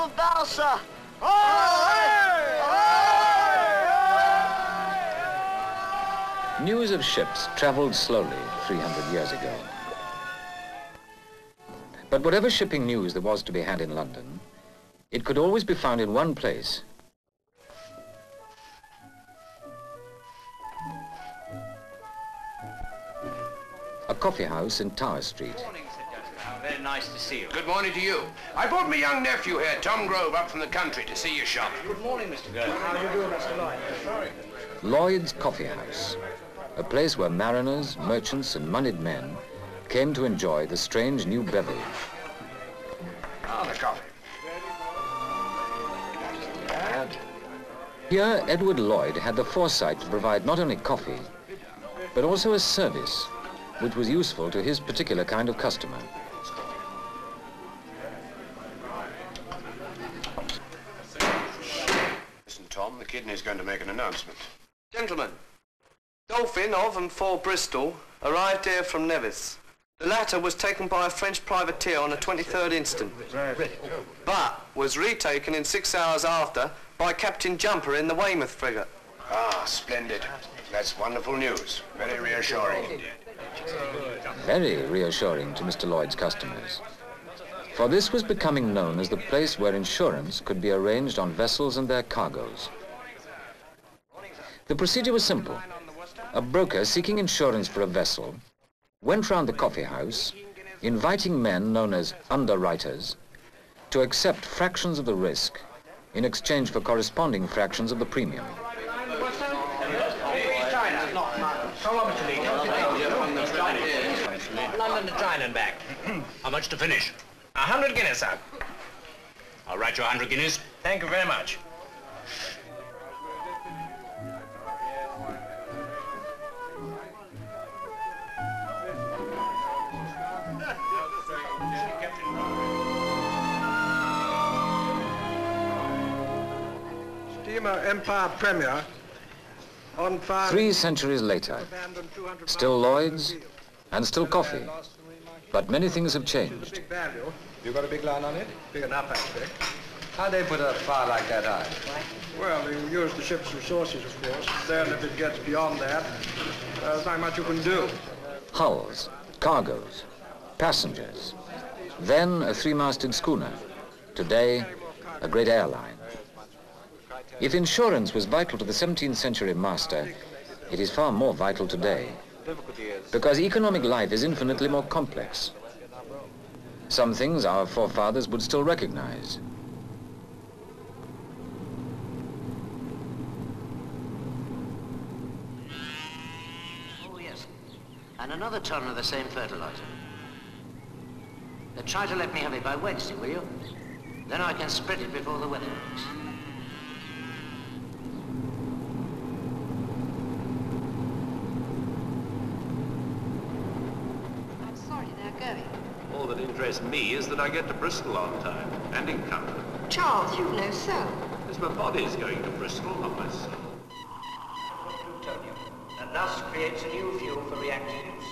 of balsa! News of ships travelled slowly 300 years ago. But whatever shipping news there was to be had in London, it could always be found in one place. A coffee house in Tower Street. Good morning, Sir Jasper. Very nice to see you. Good morning to you. I brought my young nephew here, Tom Grove, up from the country to see your shop. Good morning, Mr. Grove. How do you do, Mr. Lloyd? Sorry. Lloyd's Coffee House, a place where mariners, merchants and moneyed men came to enjoy the strange new beverage. Ah, the coffee. Here, Edward Lloyd had the foresight to provide not only coffee, but also a service which was useful to his particular kind of customer. Listen, Tom, the kidney's going to make an announcement. Gentlemen, Dolphin of and for Bristol arrived here from Nevis. The latter was taken by a French privateer on the 23rd instant, but was retaken in 6 hours after by Captain Jumper in the Weymouth frigate. Ah, splendid. That's wonderful news. Very reassuring indeed. Very reassuring to Mr. Lloyd's customers. For this was becoming known as the place where insurance could be arranged on vessels and their cargoes. The procedure was simple. A broker seeking insurance for a vessel went round the coffee house, inviting men known as underwriters to accept fractions of the risk in exchange for corresponding fractions of the premium. London to China and back. How much to finish? 100 guineas, sir. I'll write you 100 guineas. Thank you very much. Steamer Empire Premier on fire. 3 centuries later, still Lloyd's and still coffee, but many things have changed. You got a big line on it? Big enough, actually. How'd they put a fire like that out? Well, you use the ship's resources, of course. Then if it gets beyond that, there's not much you can do. Hulls, cargoes, passengers. Then a 3-masted schooner. Today, a great airline. If insurance was vital to the 17th century master, it is far more vital today. Because economic life is infinitely more complex. Some things our forefathers would still recognize. Oh, yes. And another ton of the same fertilizer. Try to let me have it by Wednesday, will you? Then I can spread it before the weather breaks. I'm sorry they're going. All that interests me is that I get to Bristol on time and in comfort. Charles, you've no soul. As my body's going to Bristol, not my soul. Plutonium, and thus creates a new fuel for reactor use.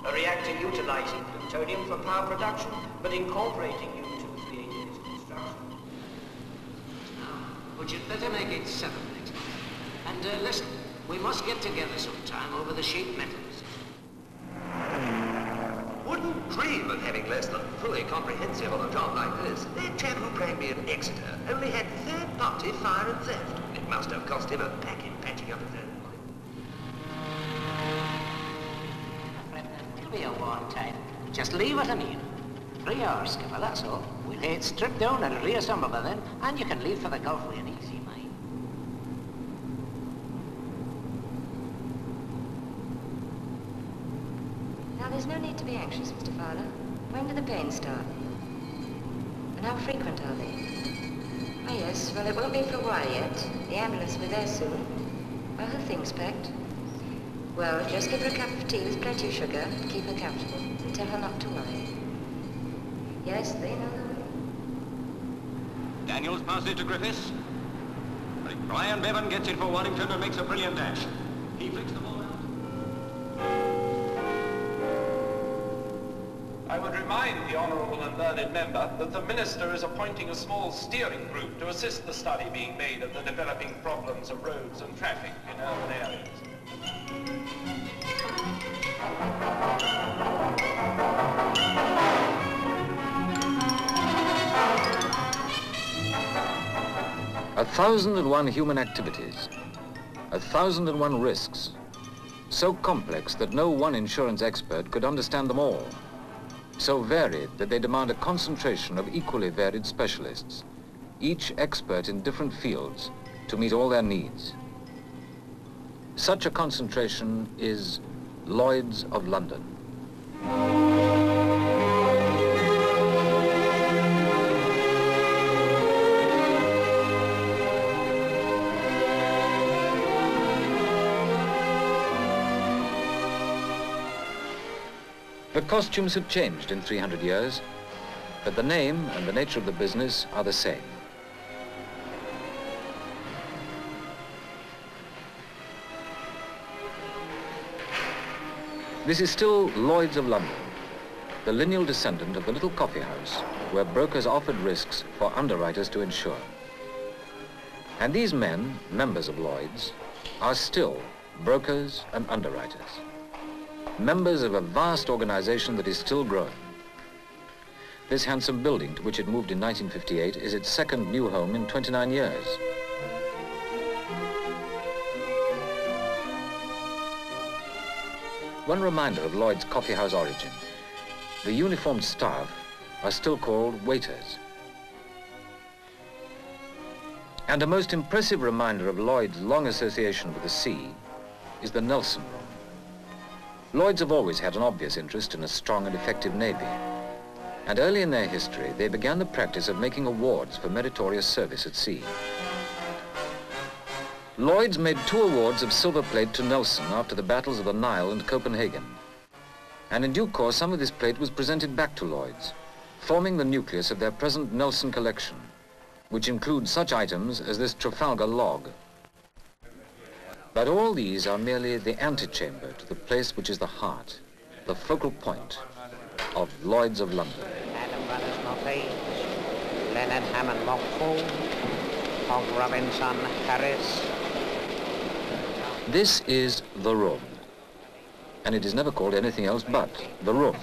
A reactor utilizing plutonium for power production, but incorporating U-238 in its construction. But you'd better make it 7 next month. And listen, we must get together sometime over the sheet metals. Wouldn't dream of having less than fully comprehensive on a job like this. That chap who rang me in Exeter only had third-party fire and theft. It must have cost him a packet patching up his own. It'll be a warm time. Just leave it a me. 3 hours, skipper, that's all. We'll have it stripped down and reassemble by then, and you can leave for the Gulf with an easy mind. Now, there's no need to be anxious, Mr. Fowler. When do the pains start? And how frequent are they? Oh, yes, well, it won't be for a while yet. The ambulance will be there soon. Are her things packed? Well, just give her a cup of tea with plenty of sugar to keep her comfortable and tell her not to worry. Yes, they know the way. Daniels passes it to Griffiths. Brian Bevan gets it for Warrington and makes a brilliant dash. He flicks the ball out. I would remind the honourable and learned member that the Minister is appointing a small steering group to assist the study being made of the developing problems of roads and traffic in urban areas. 1,001 human activities, 1,001 risks, so complex that no one insurance expert could understand them all, so varied that they demand a concentration of equally varied specialists, each expert in different fields, to meet all their needs. Such a concentration is Lloyds of London. The costumes have changed in 300 years, but the name and the nature of the business are the same. This is still Lloyds of London, the lineal descendant of the little coffee house where brokers offered risks for underwriters to insure. And these men, members of Lloyds, are still brokers and underwriters, members of a vast organization that is still growing. This handsome building, to which it moved in 1958, is its second new home in 29 years. One reminder of Lloyd's coffee house origin. The uniformed staff are still called waiters. And a most impressive reminder of Lloyd's long association with the sea is the Nelson Room. Lloyds have always had an obvious interest in a strong and effective navy. And early in their history, they began the practice of making awards for meritorious service at sea. Lloyds made 2 awards of silver plate to Nelson after the battles of the Nile and Copenhagen. And in due course, some of this plate was presented back to Lloyds, forming the nucleus of their present Nelson collection, which includes such items as this Trafalgar log. But all these are merely the antechamber to the place which is the heart, the focal point of Lloyds of London. Adam Brothers Morphy, Leonard Hammond Mockford, Hog Robinson Harris. This is the room, and it is never called anything else but the room.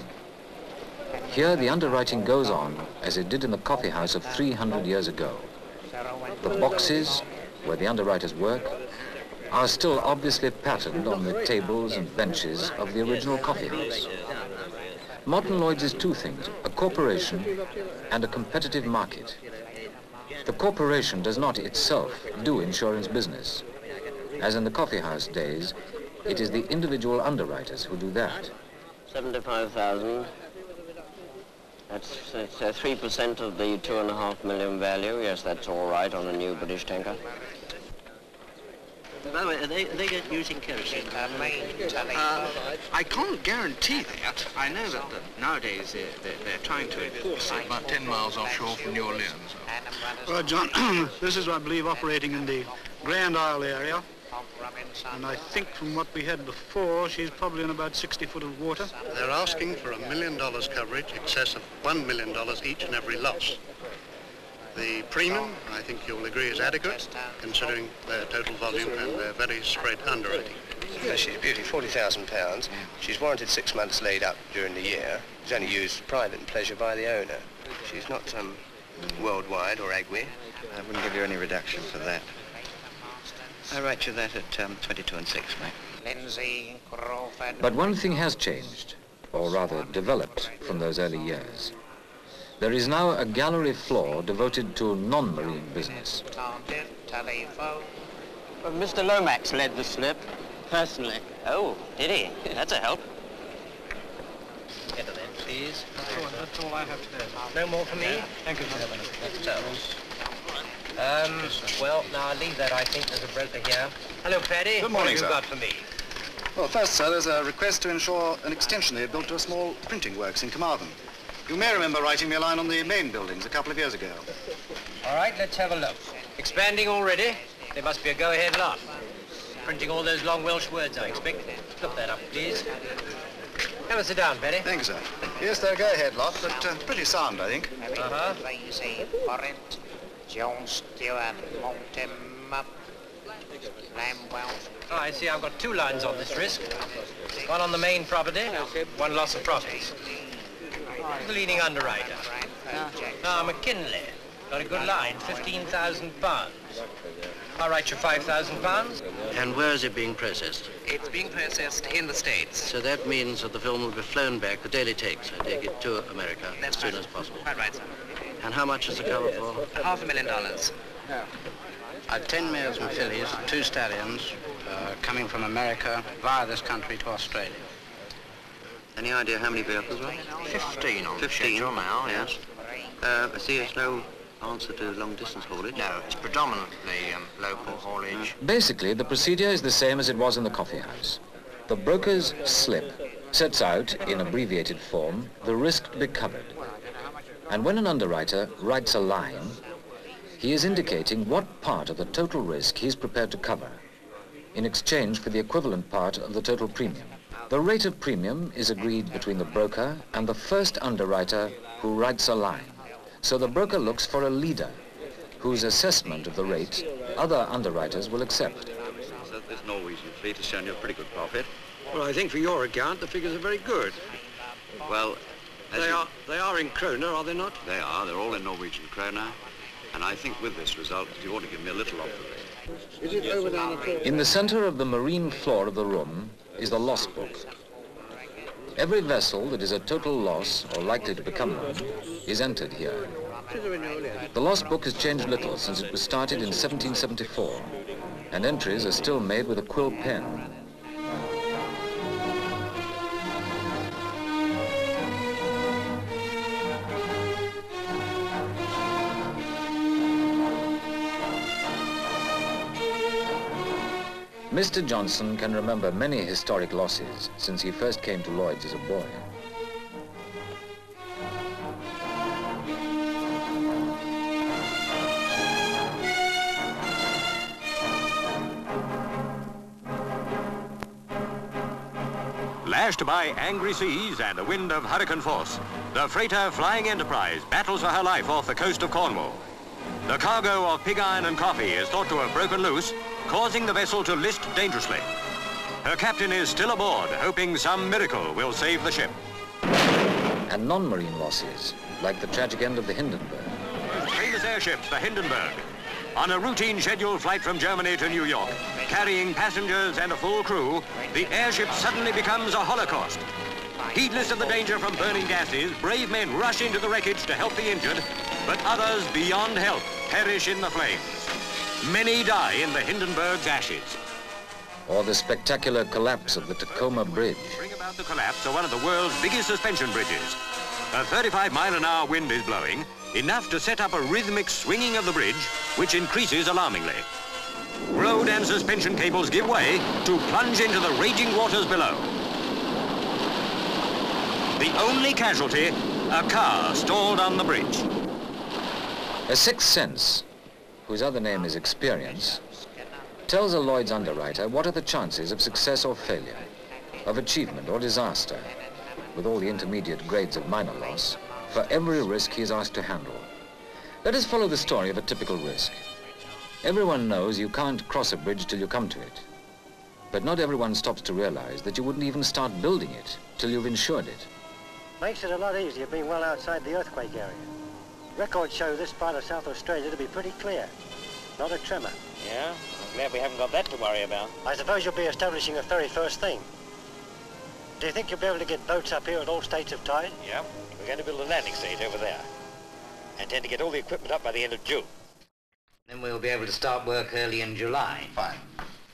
Here the underwriting goes on as it did in the coffee house of 300 years ago. The boxes, where the underwriters work, are still obviously patterned on the tables and benches of the original coffee house. Modern Lloyds is 2 things, a corporation and a competitive market. The corporation does not itself do insurance business. As in the coffee house days, it is the individual underwriters who do that. 75,000. That's 3% of the 2.5 million value. Yes, that's all right on a new British tanker. By the way, are they using kerosene? I can't guarantee that. I know that nowadays they're trying to enforce it. About 10 miles offshore from New Orleans. Well, John, this is, I believe, operating in the Grand Isle area. And I think from what we had before, she's probably in about 60 foot of water. They're asking for $1 million coverage, excess of $1 million each and every loss. The premium, I think you'll agree, is adequate, considering their total volume and their very spread underwriting. She's a beauty, £40,000. She's warranted 6 months laid up during the year. She's only used for private and pleasure by the owner. She's not worldwide or agui. I wouldn't give you any reduction for that. I write you that at 22 and 6, mate. But one thing has changed, or rather developed, from those early years. There is now a gallery floor devoted to non-marine business. Well, Mr. Lomax led the slip, personally. Oh, did he? That's a help. Get it then, please. That's all I have today. No more for me? Thank you, sir. Well, now I'll leave that, I think. There's a broker here. Hello, Pathe. Good morning, what sir. have you got for me? Well, first, sir, there's a request to insure an extension they've built to a small printing works in Carmarthen. You may remember writing me a line on the main buildings a couple of years ago. All right, let's have a look. Expanding already? There must be a go-ahead lot. Printing all those long Welsh words, I expect. Look that up, please. Have a sit down, Pathe. Thank you, sir. Yes, they're a go-ahead lot, but pretty sound, I think. Oh, I see. I've got two lines on this risk. One on the main property, one loss of profits. The leading underwriter. Now, McKinley. Got a good line, £15,000. I'll write you £5,000. And where is it being processed? It's being processed in the States. So that means that the film will be flown back, the daily takes, I take it, to America as soon as possible. Quite right, sir. And how much is the cover for? $500,000. I've 10 mares and fillies, 2 stallions, coming from America via this country to Australia. Any idea how many vehicles are? 15 on 15 schedule now, yes. I see there's no answer to long-distance haulage. No, it's predominantly local haulage. Basically, the procedure is the same as it was in the coffee house. The broker's slip sets out, in abbreviated form, the risk to be covered. And when an underwriter writes a line, he is indicating what part of the total risk he's prepared to cover in exchange for the equivalent part of the total premium. The rate of premium is agreed between the broker and the first underwriter who writes a line. So the broker looks for a leader whose assessment of the rate other underwriters will accept. So this Norwegian fleet has shown you a pretty good profit. Well, I think for your account, the figures are very good. Well, They are in kroner, are they not? They are. They're all in Norwegian kroner. And I think with this result, you ought to give me a little off the rate. Is it over down the In the center of the marine floor of the room is the loss book. Every vessel that is a total loss or likely to become one is entered here. The loss book has changed little since it was started in 1774, and entries are still made with a quill pen. Mr. Johnson can remember many historic losses since he first came to Lloyd's as a boy. Lashed by angry seas and a wind of hurricane force, the freighter Flying Enterprise battles for her life off the coast of Cornwall. The cargo of pig iron and coffee is thought to have broken loose, causing the vessel to list dangerously. Her captain is still aboard, hoping some miracle will save the ship. And non-marine losses, like the tragic end of the Hindenburg. Famous airships, the Hindenburg. On a routine scheduled flight from Germany to New York, carrying passengers and a full crew, the airship suddenly becomes a holocaust. Heedless of the danger from burning gases, brave men rush into the wreckage to help the injured, but others beyond help perish in the flames. Many die in the Hindenburg's ashes. Or the spectacular collapse of the Tacoma Bridge. Bring about the collapse of one of the world's biggest suspension bridges. A 35-mile-an-hour wind is blowing, enough to set up a rhythmic swinging of the bridge, which increases alarmingly. Road and suspension cables give way to plunge into the raging waters below. The only casualty, a car stalled on the bridge. A sixth sense, whose other name is experience, tells a Lloyd's underwriter what are the chances of success or failure, of achievement or disaster, with all the intermediate grades of minor loss, for every risk he is asked to handle. Let us follow the story of a typical risk. Everyone knows you can't cross a bridge till you come to it. But not everyone stops to realize that you wouldn't even start building it till you've insured it. Makes it a lot easier being well outside the earthquake area. Records show this part of South Australia to be pretty clear. Not a tremor. Yeah, I'm glad we haven't got that to worry about. I suppose you'll be establishing a ferry first thing. Do you think you'll be able to get boats up here at all states of tide? Yeah, we're going to build a landing stage over there. I intend to get all the equipment up by the end of June. Then we'll be able to start work early in July. Fine.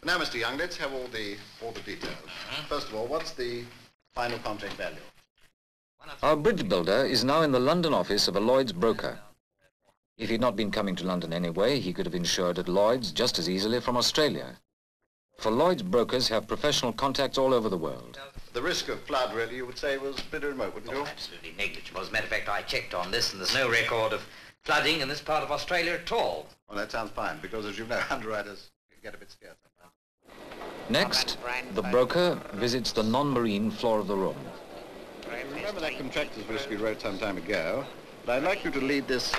Now, Mr. Young, let's have all the details. First of all, what's the final contract value? Our bridge builder is now in the London office of a Lloyd's broker. If he'd not been coming to London anyway, he could have insured at Lloyd's just as easily from Australia. For Lloyd's brokers have professional contacts all over the world. The risk of flood, really, you would say, was pretty remote, wouldn't you? Absolutely negligible. As a matter of fact, I checked on this, and there's no record of flooding in this part of Australia at all. Well, that sounds fine, because as you know, underwriters get a bit scared sometimes. Next, the broker visits the non-marine floor of the room. remember that contractor's list we wrote some time ago, but I'd like you to lead this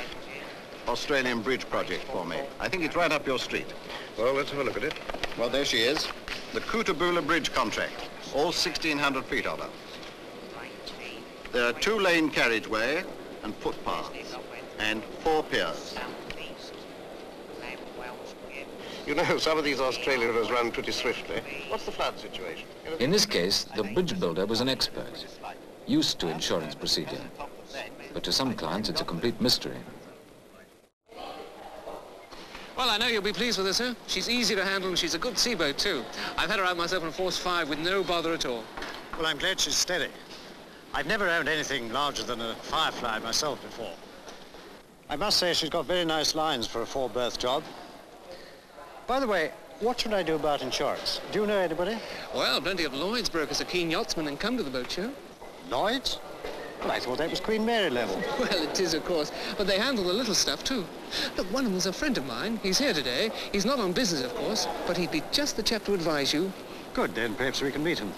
Australian bridge project for me. I think it's right up your street. Well, let's have a look at it. Well, there she is. The Kootaboula Bridge contract. All 1,600 feet of her. There are 2-lane carriageway and footpaths, and 4 piers. You know, some of these Australian rivers run pretty swiftly. What's the flood situation? In this case, the bridge builder was an expert, used to insurance procedure. But to some clients, it's a complete mystery. Well, I know you'll be pleased with her, sir. She's easy to handle and she's a good seaboat, too. I've had her out myself on force 5 with no bother at all. Well, I'm glad she's steady. I've never owned anything larger than a Firefly myself before. I must say she's got very nice lines for a 4-berth job. By the way, what should I do about insurance? Do you know anybody? Well, plenty of Lloyd's brokers are keen yachtsmen and come to the boat show. Lloyd's? Well, I thought that was Queen Mary level. Well, it is, of course, but they handle the little stuff, too. Look, one of them's a friend of mine. He's here today. He's not on business, of course, but he'd be just the chap to advise you. Good, then perhaps we can meet him.